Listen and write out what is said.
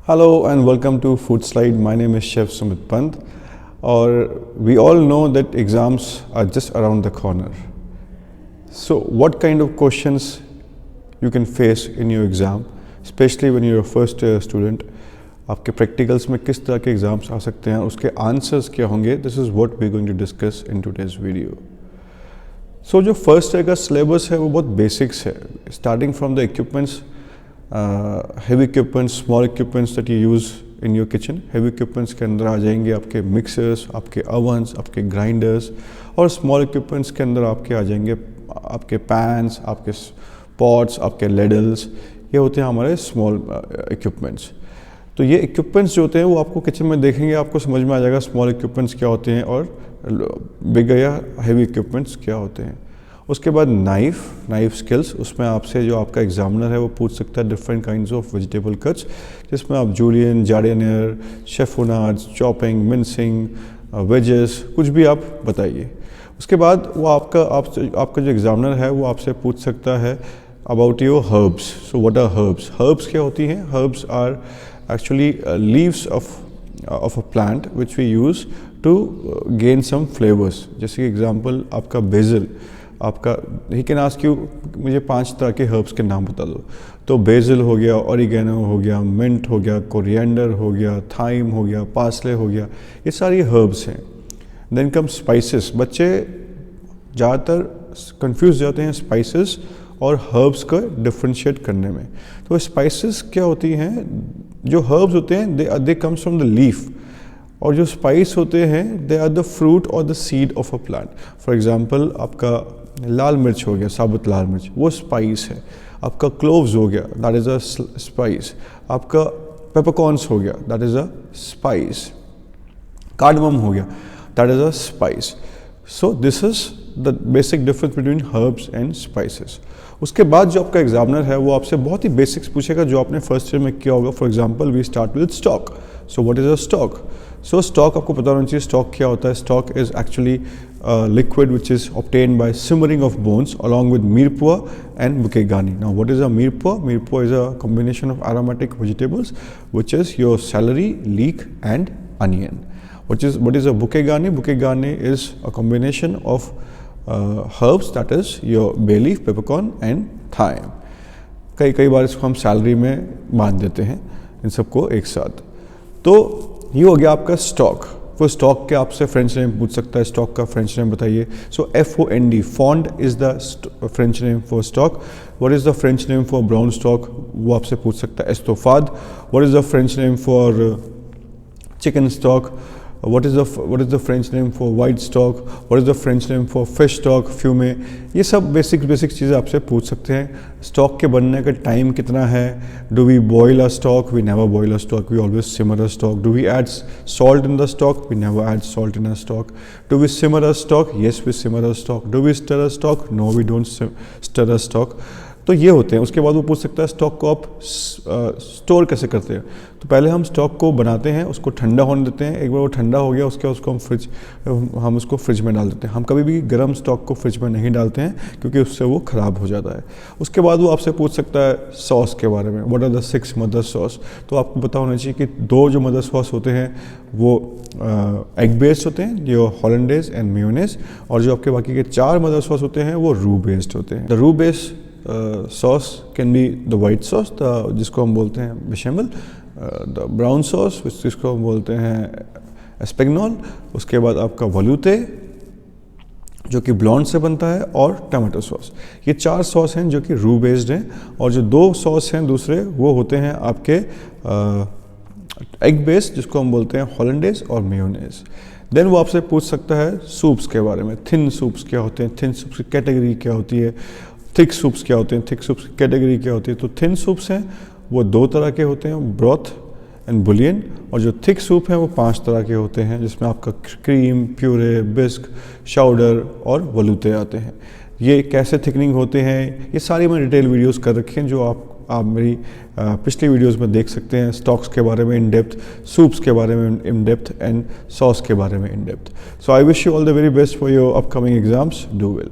Hello and welcome to Food Slide. My name is Chef Sumit Pant. Or we all know that exams are just around the corner. So what kind of questions you can face in your exam, especially when you're a first year student? आपके practicals में किस तरह के exams आ सकते हैं, उसके answers क्या होंगे? This is what we're going to discuss in today's video. So जो first year का syllabus है वो बहुत basics है, starting from the equipments. Heavy equipments, small equipments that you use in your kitchen. Heavy equipments के अंदर आ जाएंगे आपके mixers, आपके ovens, आपके grinders, और small equipments के अंदर आपके आ जाएंगे आपके pans, आपके pots, आपके ladles. ये होते हैं हमारे small equipments. तो ये equipments जो होते हैं वो आपको kitchen में देखेंगे, आपको समझ में आ जाएगा small equipments क्या होते हैं और big या heavy equipments क्या होते हैं. उसके बाद नाइफ स्किल्स, उसमें आपसे जो आपका एग्जामिनर है वो पूछ सकता है different kinds of vegetable cuts, जिसमें आप जूलियन, जार्डिनियर, शेफोनार्ड्स, चॉपिंग, मिन्सिंग, वेजेस, कुछ भी आप बताइए. उसके बाद वो आपका जो एग्जामिनर है वो आपसे पूछ सकता है about your herbs. So what are herbs? Herbs क्या होती हैं? Herbs are actually leaves of a plant which we use to gain some flavours. जैसे कि एग्जाम्पल आपका बेसिल, आपका ही कैन आस्क यू मुझे 5 तरह के हर्ब्स के नाम बता दो. तो बेसिल हो गया, ऑरिगेनो हो गया, मिंट हो गया, कोरिएंडर हो गया, थाइम हो गया, पार्सले हो गया, ये सारी हर्ब्स हैं. Then come spices. बच्चे ज़्यादातर कंफ्यूज जाते हैं स्पाइसेस और हर्ब्स का डिफ्रेंशिएट करने में. तो स्पाइसेस क्या होती हैं? जो हर्ब्स होते हैं they comes from the leaf, और जो स्पाइस होते हैं दे आर द फ्रूट और the seed of a plant. For example आपका लाल मिर्च हो गया, साबुत लाल मिर्च, वो स्पाइस है. आपका क्लोव्स हो गया, दैट इज़ अ स्पाइस. आपका पेपरकॉर्न्स हो गया, that is a spice. Cardamom हो गया, that is a spice. So this is the basic difference between herbs and spices. उसके बाद जो आपका एग्जामिनर है वो आपसे बहुत ही बेसिक्स पूछेगा जो आपने फर्स्ट ईयर में किया होगा. For example we start with stock. So what is a stock? So stock आपको पता होना चाहिए स्टॉक क्या होता है. Stock is actually liquid which is obtained by simmering of bones along with mirepoix and bukegani. Now what is a mirepoix? Mirepoix is a combination of aromatic vegetables which is your celery, leek and onion. What is a bukegani? Bukegani is a combination of herbs, that is your bay leaf, peppercorn and thyme. कई बार इसको हम salary में बांध देते हैं इन सबको एक साथ. तो ये हो गया आपका स्टॉक. वो स्टॉक के आपसे फ्रेंच नेम पूछ सकता है, स्टॉक का फ्रेंच नेम बताइए. So FOND, fond is the French name for stock. What is the French name for brown stock? वो आपसे पूछ सकता है एस्तोफाद. What is the French name for chicken stock? what is the French name for white stock? What is the French name for fish stock, fume? ये सब basic चीज़ें आपसे पूछ सकते हैं. स्टॉक के बनने का टाइम कितना है? Do we boil a stock? We never boil a stock. We always simmer a stock. Do we add salt in the stock? We never add salt in a stock. Do we simmer a stock? Yes, we simmer a stock. Do we stir a stock? No, we don't stir a stock. तो ये होते हैं. उसके बाद वो पूछ सकता है स्टॉक को आप स्टोर कैसे करते हैं. तो पहले हम स्टॉक को बनाते हैं, उसको ठंडा होने देते हैं. एक बार वो ठंडा हो गया उसके बाद उसको हम उसको फ्रिज में डाल देते हैं. हम कभी भी गर्म स्टॉक को फ्रिज में नहीं डालते हैं क्योंकि उससे वो ख़राब हो जाता है. उसके बाद वो आपसे पूछ सकता है सॉस के बारे में. What are the 6 mother sauce? तो आपको पता होना चाहिए कि 2 जो मदर सॉस होते हैं वो एग बेस्ड होते हैं, जो हॉलैंडेज एंड मेयोनेज, और जो आपके बाकी के 4 मदर सॉस होते हैं वो रू बेस्ड होते हैं. द रू based sauce can be the white sauce, जिसको हम बोलते हैं बेशेमल, द ब्राउन सॉस जिसको हम बोलते हैं एस्पेगनॉल. उसके बाद आपका वलूते जो कि ब्लॉन्ड से बनता है, और टमाटो सॉस. ये 4 सॉस हैं जो कि रू बेस्ड हैं, और जो 2 सॉस हैं दूसरे वो होते हैं आपके एग बेस्ड जिसको हम बोलते हैं हॉलैंडेज और मेयोनेज. देन वो आपसे पूछ सकता है सूप्स के बारे में. थिन सूप्स क्या होते हैं? थिन सूप्स की कैटेगरी क्या होती है? थिक सूप्स क्या होते हैं? थिक सूप्स की कैटेगरी क्या होती है? तो थिन सूप्स हैं वो 2 तरह के होते हैं, ब्रॉथ एंड बुलियन. और जो थिक सूप हैं वो 5 तरह के होते हैं, जिसमें आपका क्रीम, प्यूरे, बिस्क, शाउडर और वलूते आते हैं. ये कैसे थिकनिंग होते हैं ये सारी मैंने डिटेल वीडियोस कर रखे हैं जो आप मेरी पिछली वीडियोस में देख सकते हैं. स्टॉक्स के बारे में इन डेप्थ, सूप्स के बारे में इन डेप्थ, एंड सॉस के बारे में in depth. So I wish you all the very best for your upcoming exams. Do well.